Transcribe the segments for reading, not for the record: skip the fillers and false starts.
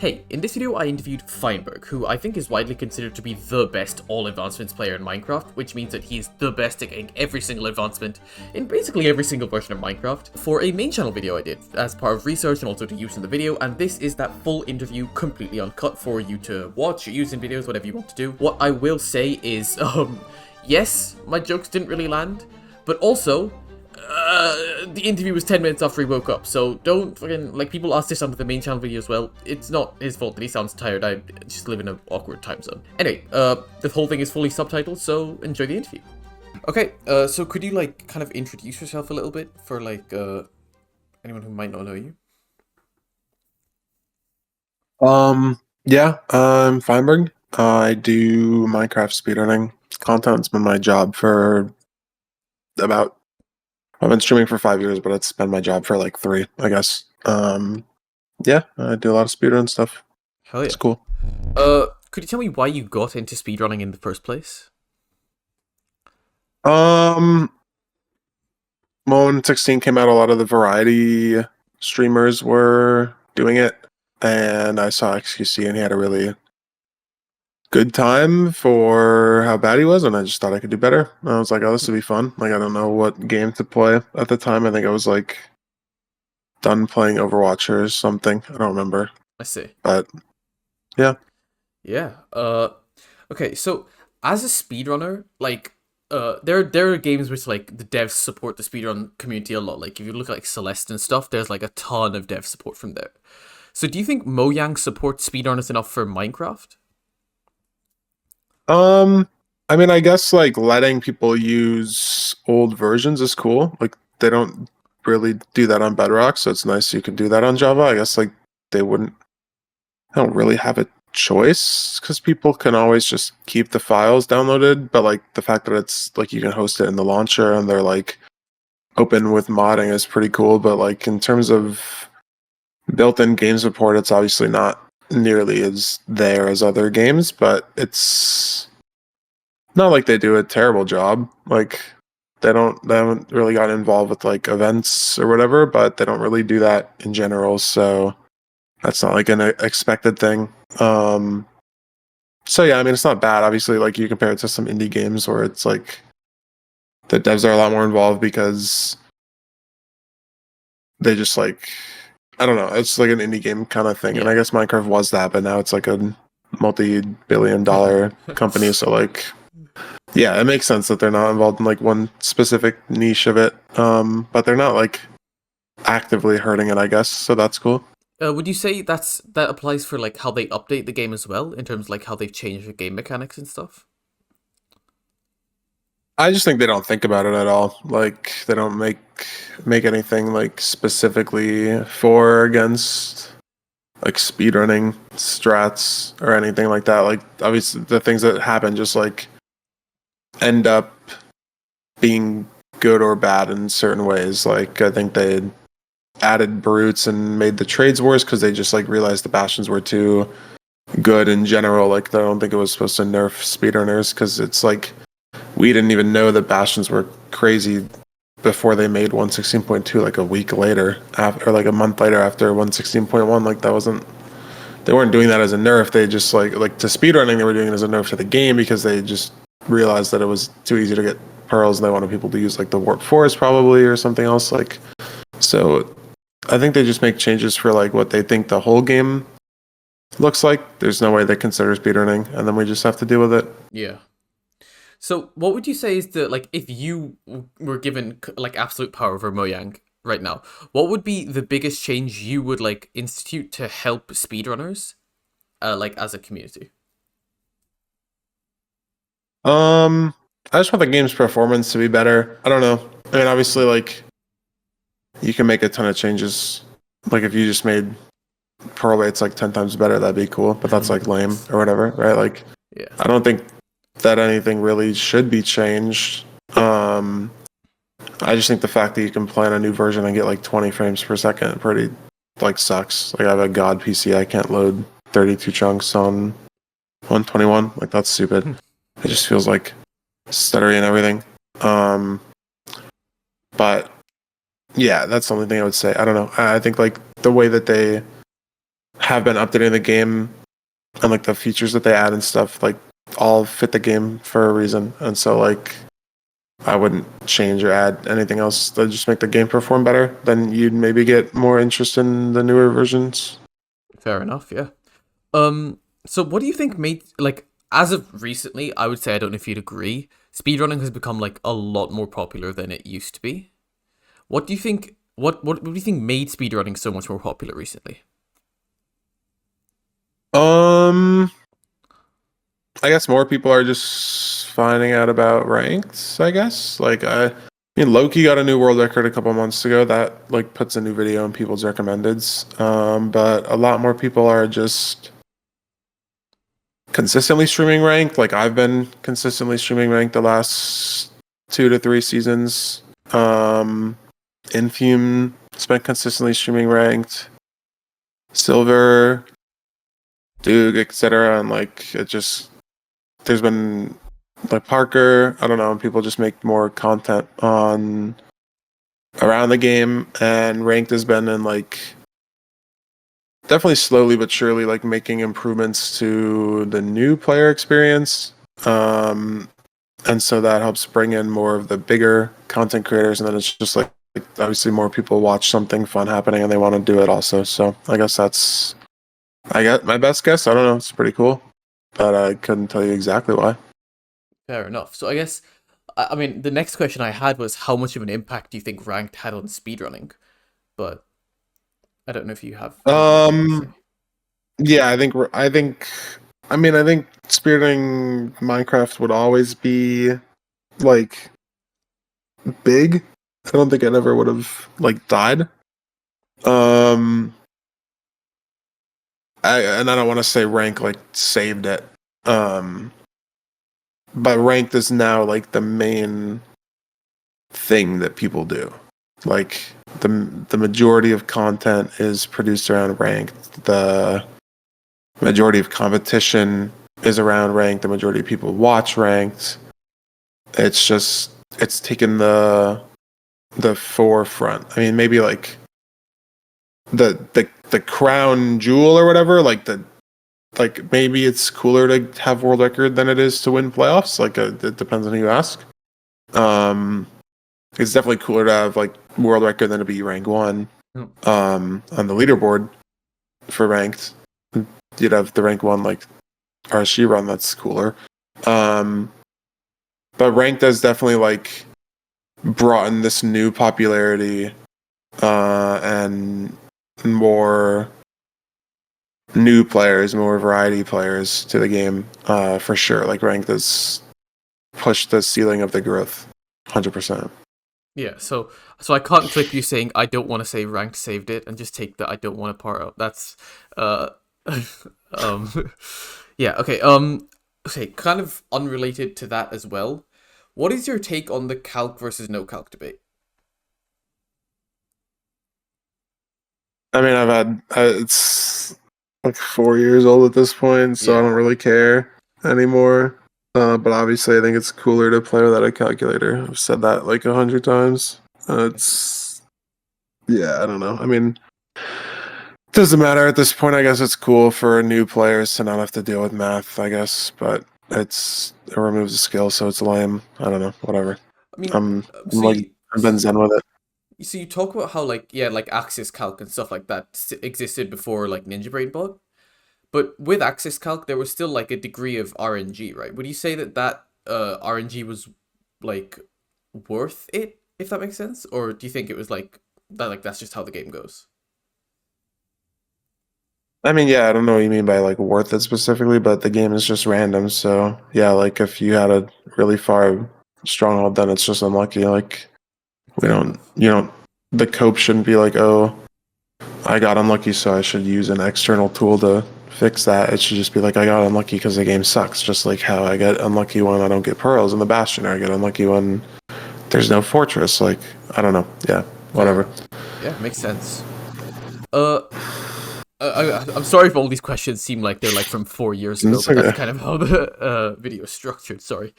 Hey, in this video I interviewed Feinberg, who I think is widely considered to be the best all advancements player in Minecraft, which means that he is the best at getting every single advancement in basically every single version of Minecraft, for a main channel video I did, as part of research and also to use in the video, and this is that full interview completely uncut for you to watch or use in videos, whatever you want to do. What I will say is, yes, my jokes didn't really land, but also, the interview was 10 minutes after he woke up, so don't fucking, like, people ask this on the main channel video as well. It's not his fault that he sounds tired, I just live in an awkward time zone. Anyway, the whole thing is fully subtitled, so enjoy the interview. Okay, so could you, like, kind of introduce yourself a little bit for, like, anyone who might not know you? Yeah, I'm Feinberg. I do Minecraft speedrunning content. It's been my job for about, I've been streaming for 5 years, but it's been my job for like 3, I guess. Yeah, I do a lot of speedrun stuff. Hell It's yeah. cool. Could you tell me why you got into speedrunning in the first place? Um, well, when 16 came out, a lot of the variety streamers were doing it, and I saw XQC and he had a really good time for how bad he was, and I just thought I could do better. I was like, oh, this would be fun. Like, I don't know what game to play at the time. I think I was like done playing Overwatch or something. I don't remember. I see. But yeah. Yeah. Okay, so as a speedrunner, like, there are games which like the devs support the speedrun community a lot. Like if you look at like Celeste and stuff, there's like a ton of dev support from there. So do you think Mojang supports speedrunners enough for Minecraft? Um, I mean, I guess like letting people use old versions is cool. Like they don't really do that on Bedrock, so it's nice you can do that on Java. I guess like they wouldn't I don't really have a choice because people can always just keep the files downloaded. But like the fact that it's like you can host it in the launcher and they're like open with modding is pretty cool. But like in terms of built-in game support, it's obviously not nearly as there as other games. But it's not like they do a terrible job. Like they haven't really gotten involved with like events or whatever. But they don't really do that in general. So that's not like an expected thing. Um, so yeah, I mean, it's not bad. Obviously, like you compare it to some indie games where it's like the devs are a lot more involved because they just like I don't know. It's like an indie game kind of thing, and I Yeah. guess Minecraft was that, but now it's like a multi-billion-dollar company. So like, yeah, it makes sense that they're not involved in like one specific niche of it. But they're not like actively hurting it, I guess. So that's cool. Would you say that applies for like how they update the game as well, in terms of like how they've changed the game mechanics and stuff? I just think they don't think about it at all. Like they don't make anything like specifically for or against like speedrunning strats or anything like that. Like obviously the things that happen just like end up being good or bad in certain ways. Like I think they added brutes and made the trades worse because they just like realized the bastions were too good in general. Like I don't think it was supposed to nerf speedrunners because it's like we didn't even know that bastions were crazy before they made 116.2 like a week later after, or like a month later after 116.1. Like that wasn't they weren't doing that as a nerf. They just like to speedrunning they were doing it as a nerf to the game because they just realized that it was too easy to get pearls and they wanted people to use like the warp forest probably or something else. Like so I think they just make changes for like what they think the whole game looks like. There's no way they consider speedrunning and then we just have to deal with it. Yeah. So, what would you say is the like if you were given like absolute power over Mojang right now? What would be the biggest change you would like institute to help speedrunners, like as a community? Um, I just want the game's performance to be better. I don't know. I mean, obviously, like you can make a ton of changes. Like if you just made pearl rates like 10 times better, that'd be cool. But that's like lame or whatever, right? Like Yeah. I don't think that anything really should be changed. I just think the fact that you can play on a new version and get like 20 frames per second pretty like sucks. Like I have a god PC, I can't load 32 chunks on 121. Like that's stupid. It just feels like stuttery and everything. Um, but yeah, that's the only thing I would say. I don't know. I think like the way that they have been updating the game and like the features that they add and stuff like all fit the game for a reason. And so like I wouldn't change or add anything else that just make the game perform better. Then you'd maybe get more interest in the newer versions. Fair enough, yeah. So what do you think made, like, as of recently, I would say, I don't know if you'd agree, speedrunning has become like a lot more popular than it used to be. What do you think? What do you think made speedrunning so much more popular recently? Um, I guess more people are just finding out about ranked, I guess. Like I mean Loki got a new world record a couple months ago that like puts a new video in people's recommendeds. But a lot more people are just consistently streaming ranked. Like I've been consistently streaming ranked the last 2 to 3 seasons. Infume has been consistently streaming ranked. Silver, Duke, etc. And like it just there's been like Parker, I don't know, and people just make more content on around the game, and ranked has been in like definitely slowly but surely like making improvements to the new player experience. And so that helps bring in more of the bigger content creators, and then it's just like obviously more people watch something fun happening and they want to do it also. So I guess that's I got my best guess. I don't know, it's pretty cool, but I couldn't tell you exactly why. Fair enough. So I guess, I mean, the next question I had was how much of an impact do you think ranked had on speedrunning? But I don't know if you have anything that you want to say. Um, yeah, I think spearheading Minecraft would always be like big. I don't think it ever would have like died. Um, I don't want to say rank like saved it. Um, but ranked is now like the main thing that people do. Like the majority of content is produced around ranked. The majority of competition is around ranked. The majority of people watch ranked. It's just it's taken the forefront. I mean, maybe like the crown jewel or whatever. Like maybe it's cooler to have world record than it is to win playoffs. Like it depends on who you ask. Um, it's definitely cooler to have like world record than to be rank one. Mm. On the leaderboard for ranked, you'd have the rank one like RSG run. That's cooler. Um, but ranked has definitely like brought in this new popularity and more new players, more variety players to the game for sure. Like ranked has pushed the ceiling of the growth, 100%. Yeah, so I can't clip you saying I don't want to say ranked saved it and just take the I don't want to part out. That's uh um yeah, okay. Okay, kind of unrelated to that as well. What is your take on the calc versus no calc debate? I mean, it's like 4 years old at this point, so I Yeah, don't really care anymore. But obviously, I think it's cooler to play without a calculator. I've said that like 100 times. It's yeah, I don't know. I mean, doesn't matter at this point. I guess it's cool for new players to not have to deal with math. I guess, but it removes the skill, so it's lame. I don't know. Whatever. I mean, I'm like I've been zen with it. so you talk about how like yeah, like Axis Calc and stuff like that existed before like Ninja Brain bug, but with Axis Calc there was still like a degree of RNG, right? Would you say that RNG was like worth it, if that makes sense, or do you think it was like that, like that's just how the game goes? I mean, yeah, I don't know what you mean by like worth it specifically, but the game is just random. So yeah, like if you had a really far stronghold, then it's just unlucky. Like we Fair don't, enough. you don't, the cope shouldn't be like, oh, I got unlucky, so I should use an external tool to fix that. It should just be like, I got unlucky because the game sucks. Just like how I get unlucky when I don't get pearls in the bastion, or I get unlucky when there's no fortress. Like I don't know. Yeah, Fair whatever. enough. Yeah, makes sense. Uh, I'm sorry if all these questions seem like they're like from 4 years ago, It's but that's okay. kind of how the video is structured. Sorry.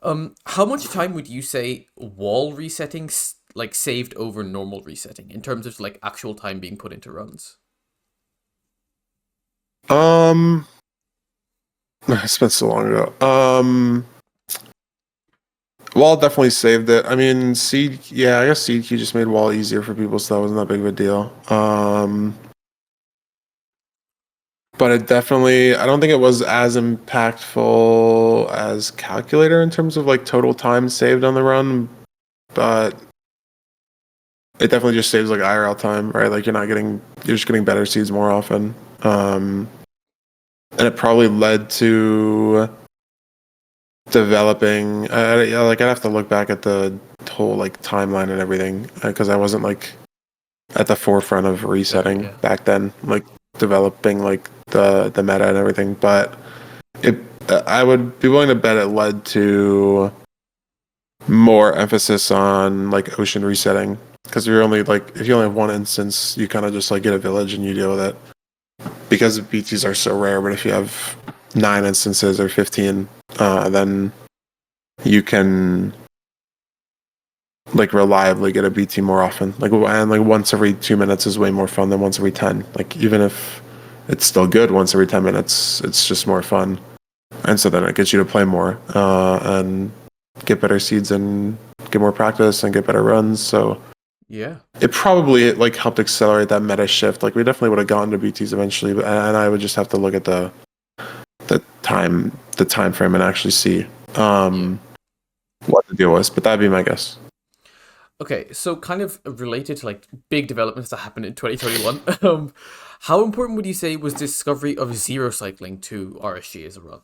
How much time would you say wall resetting like saved over normal resetting in terms of like actual time being put into runs? Um, it's been so long ago. Wall definitely saved it. I mean, seed, yeah, I guess seed key just made wall easier for people, so that wasn't that big of a deal. But it definitely, I don't think it was as impactful as calculator in terms of like total time saved on the run, but it definitely just saves like IRL time, right? Like you're just getting better seeds more often. And it probably led to developing. Like I'd have to look back at the whole like timeline and everything because I wasn't like at the forefront of resetting Yeah. back then, like developing like the meta and everything. But it, I would be willing to bet it led to more emphasis on like ocean resetting because you're only like if you only have one instance, you kind of just like get a village and you deal with it because BTs are so rare. But if you have 9 instances or 15, then you can like reliably get a BT more often. Like and like once every 2 minutes is way more fun than once every 10. Like even if it's still good once every 10 minutes, it's just more fun. And so then it gets you to play more and get better seeds and get more practice and get better runs. So Yeah. it probably like helped accelerate that meta shift. Like we definitely would have gotten to BTs eventually, and I would just have to look at the time frame and actually see Yeah. what the deal was. But that'd be my guess. Okay, so kind of related to like big developments that happened in 2021. How important would you say was discovery of zero cycling to RSG as a run?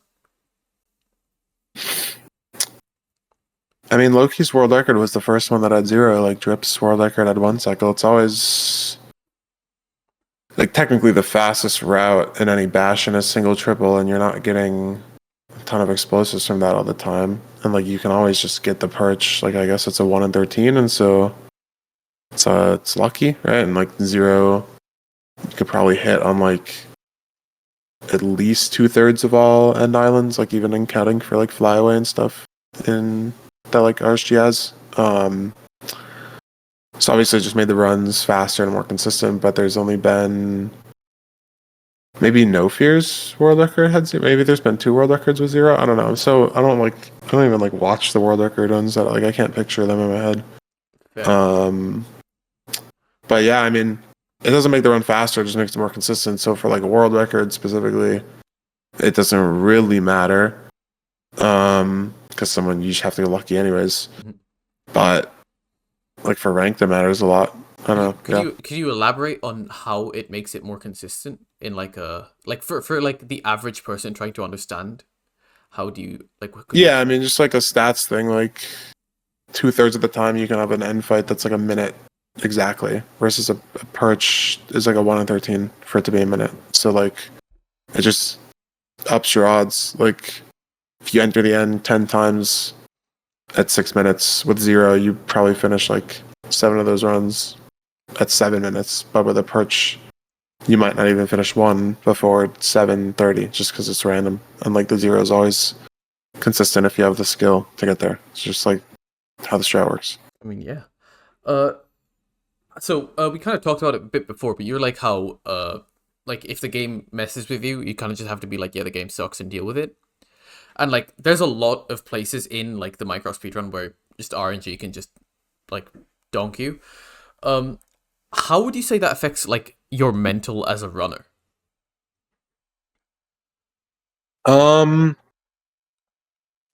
I mean, Loki's world record was the first one that had zero. Like Drip's world record had 1 cycle. It's always like technically the fastest route in any bash in a single triple, and you're not getting a ton of explosives from that all the time. And like you can always just get the perch. Like I guess it's a 1 in 13, and so it's lucky, right? And like zero, you could probably hit on like at least 2/3 of all end islands, like even in counting for like flyaway and stuff in that like RSG has. So obviously it just made the runs faster and more consistent, but there's only been maybe no fears world record had zero. Maybe there's been 2 world records with zero. I don't know. So I don't even like watch the world record ones. That like I can't picture them in my head. Fair. Um, but yeah, I mean, it doesn't make the run faster. It just makes it more consistent. So for like a world record specifically, it doesn't really matter. Because someone you just have to get lucky anyways. Mhm. But like for rank, that matters a lot. I don't know. Yeah. Could you elaborate on how it makes it more consistent in like a like for like the average person trying to understand? How do you like what could you Yeah, I mean, just like a stats thing, like 2/3 of the time you can have an end fight that's like a minute exactly, versus a perch is like a 1 in 13 for it to be a minute. So like it just ups your odds. Like if you enter the end 10 times at 6 minutes with zero, you probably finish like 7 of those runs at 7 minutes. But with a perch, you might not even finish one before 7:30 just because it's random. And like the zero is always consistent if you have the skill to get there. It's just like how the strat works. I mean, yeah. Uh so we kind of talked about it a bit before, but you're like how like if the game messes with you, you kind of just have to be like, yeah, the game sucks and deal with it. And like there's a lot of places in like the Minecraft speedrun where just RNG can just like donk you. Um how would you say that affects like your mental as a runner? Um,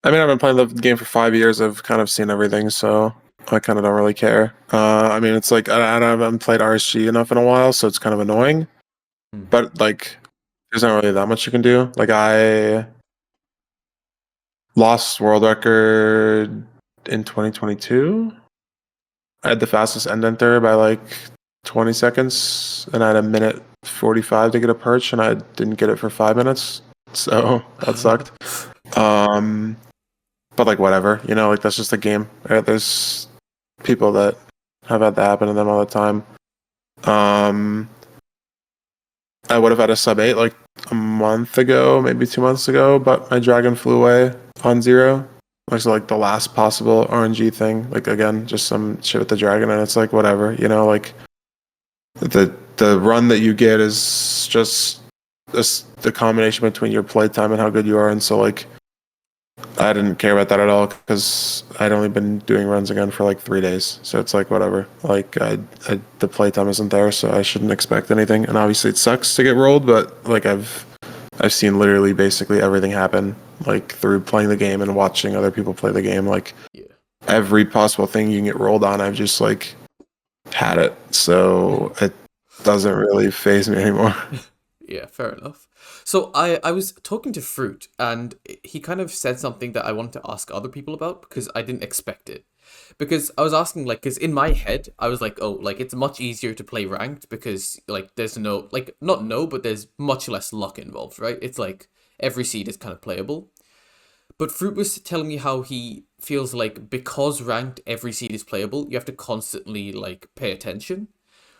I mean, I've been playing the game for 5 years. I've kind of seen everything, so I kind of don't really care. I mean, it's like I haven't played RSG enough in a while, so it's kind of annoying. Hmm. But like, there's not really that much you can do. Like, I lost world record in 2022. I had the fastest end enter by like 20 seconds, and I had a minute 45 to get a perch, and I didn't get it for 5 minutes. So that sucked. Um, but like whatever, like that's just a game. Right? There's people that have had that happen to them all the time. Um, I would have had a sub 8 like a month ago, maybe 2 months ago, but my dragon flew away on zero. Like so, like the last possible RNG thing. Like again, just some shit with the dragon, and it's like whatever, like the run that you get is just the combination between your playtime and how good you are, and so like I didn't care about that at all because I'd only been doing runs again for like 3 days, so it's like whatever. Like the playtime isn't there, so I shouldn't expect anything. And obviously, it sucks to get rolled, but like I've seen literally basically everything happen, like through playing the game and watching other people play the game. Like Yeah. every possible thing you can get rolled on, I've just like had it, so it doesn't really phase me anymore. Yeah, fair enough. So I was talking to Fruit, and he kind of said something that I wanted to ask other people about because I didn't expect it. Because I was asking, like, because in my head I was like, oh, like it's much easier to play ranked because like there's no, like, not no, but there's much less luck involved, right? It's like every seed is kind of playable. But Fruit was telling me how he feels like because ranked every seed is playable, you have to constantly like pay attention.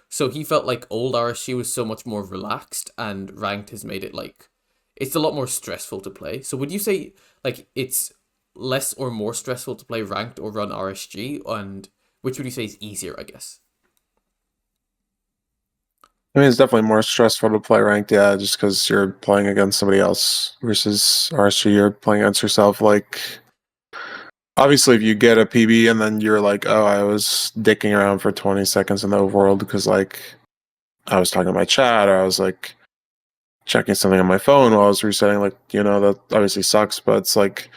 So he felt like old RSG was so much more relaxed, and ranked has made it like it's a lot more stressful to play. So would you say like it's less or more stressful to play ranked or run RSG, and which would you say is easier, I guess? I mean, it's definitely more stressful to play ranked, yeah, just because you're playing against somebody else versus RSG, you're playing against yourself. Like, obviously, if you get a PB and then you're like, oh, I was dicking around for 20 seconds in the overworld because, like, I was talking to my chat or I was, like, checking something on my phone while I was resetting, like, that obviously sucks, but it's like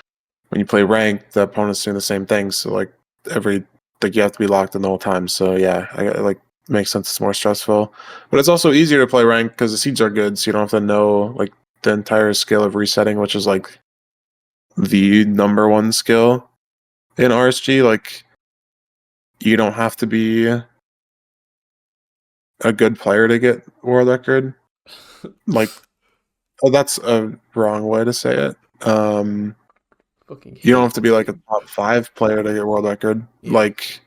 when you play ranked, the opponent's doing the same thing. So, like, you have to be locked in the whole time. So, yeah, like, makes sense. It's more stressful, but it's also easier to play ranked because the seeds are good, so you don't have to know like the entire skill of resetting, which is like the number one skill in RSG. Like you don't have to be a good player to get world record. Like, oh, that's a wrong way to say it. Fucking You don't have hate to be like a RSG. top 5 player to get world record. Yeah. Like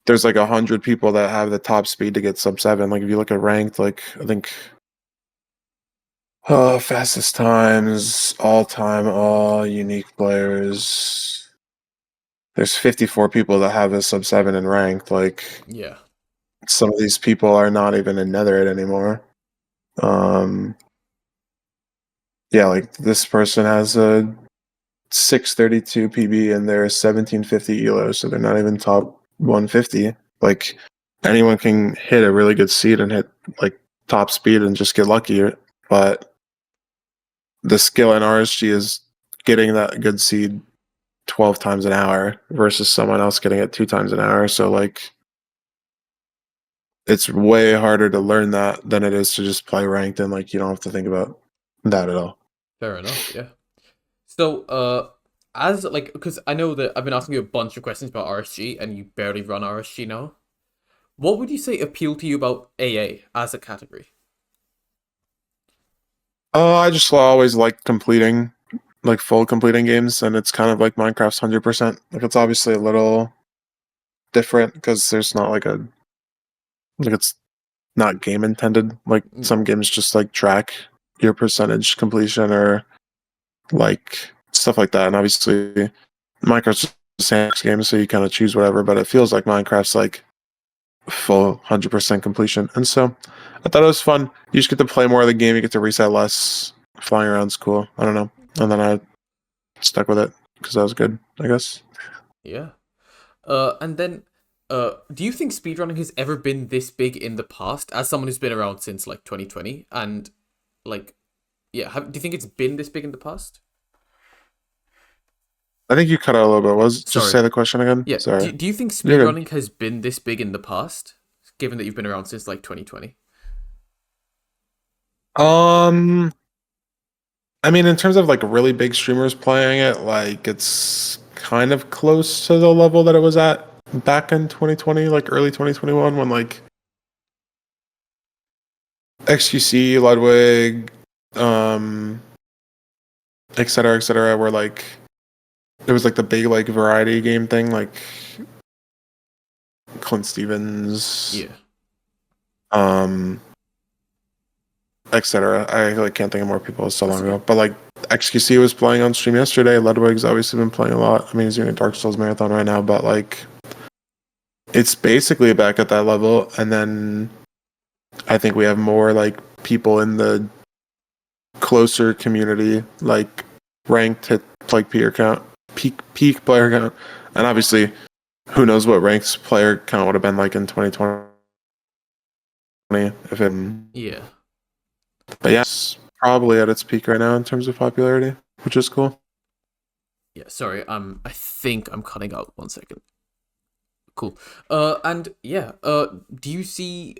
there's like 100 people that have the top speed to get sub 7. Like if you look at ranked, like I think fastest times, all time, all unique players. There's 54 people that have a sub 7 in ranked. Like Yeah. some of these people are not even in Netherite anymore. Um, yeah, like this person has a 632 PB and they're 1750 elo, so they're not even top 150. Like anyone can hit a really good seed and hit like top speed and just get lucky, but the skill in RSG is getting that good seed 12 times an hour versus someone else getting it 2 times an hour. So like it's way harder to learn that than it is to just play ranked, and like you don't have to think about that at all. Fair enough. Yeah. So as like because I know that I've been asking you a bunch of questions about RSG and you barely run RSG now. What would you say appealed to you about AA as a category? I just always like completing, like full completing games, and it's kind of like Minecraft's 100%. Like it's obviously a little different because there's not like it's not game intended. Like Mm, some games just like track your percentage completion or like stuff like that. And obviously Minecraft's just a sandbox game, so you kind of choose whatever. But it feels like Minecraft's like full 100% completion, and so I thought it was fun. You just get to play more of the game. You get to reset less. Flying around's cool. I don't know, and then I stuck with it because that was good, I guess. yeah. And then, do you think speedrunning has ever been this big in the past? As someone who's been around since like 2020, and like, yeah, do you think it's been this big in the past? I think you cut out a little bit. Was just Sorry. say the question again? Yeah. Sorry. Do you think You're good. speedrunning has been this big in the past, given that you've been around since like 2020? Um, I mean, in terms of like really big streamers playing it, like it's kind of close to the level that it was at back in 2020, like early 2021, when like XQC, Ludwig, um, et cetera, were like there was like the big like variety game thing, like Clint Stevens, Yeah. um, etc. I like can't think of more people. It's so That's long okay. ago. But like XQC was playing on stream yesterday. Ludwig's obviously been playing a lot. I mean, he's doing a Dark Souls marathon right now, but like it's basically back at that level. And then I think we have more like people in the closer community, like ranked hit like peer count, peak player count, and obviously, who knows what ranked player count would have been like in 2020 if it. Yeah. But yeah, it's probably at its peak right now in terms of popularity, which is cool. Yeah, sorry, I think I'm cutting out 1 second. Cool. And yeah, do you see?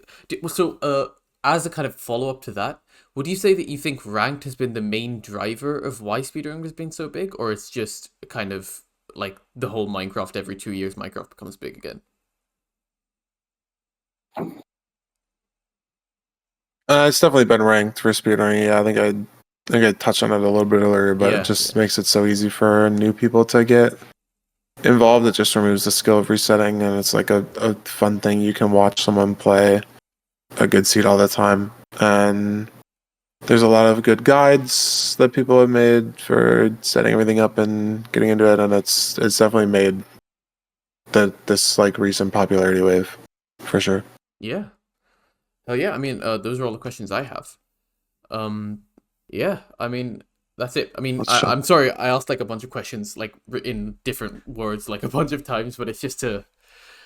As a kind of follow up to that, would you say that you think ranked has been the main driver of why speedrunning has been so big, or it's just kind of like the whole Minecraft every 2 years Minecraft becomes big again? It's definitely been ranked for speedrunning. Yeah, I think I touched on it a little bit earlier, but it Yeah, just makes it so easy for new people to get involved. It just removes the skill of resetting, and it's like a fun thing. You can watch someone play a good seed all the time, and there's a lot of good guides that people have made for setting everything up and getting into it, and it's definitely made this like recent popularity wave for sure. yeah. Oh yeah. I mean, those are all the questions I have. Um, yeah. I mean, that's it. I mean, Let's check. I'm sorry I asked like a bunch of questions like in different words like a bunch of times, but it's just to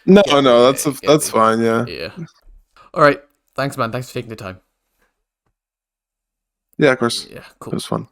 No, get no, get that's the fine. Yeah, yeah. All right. Thanks, man. Thanks for taking the time. yeah, of course, Yeah, it cool. was fun.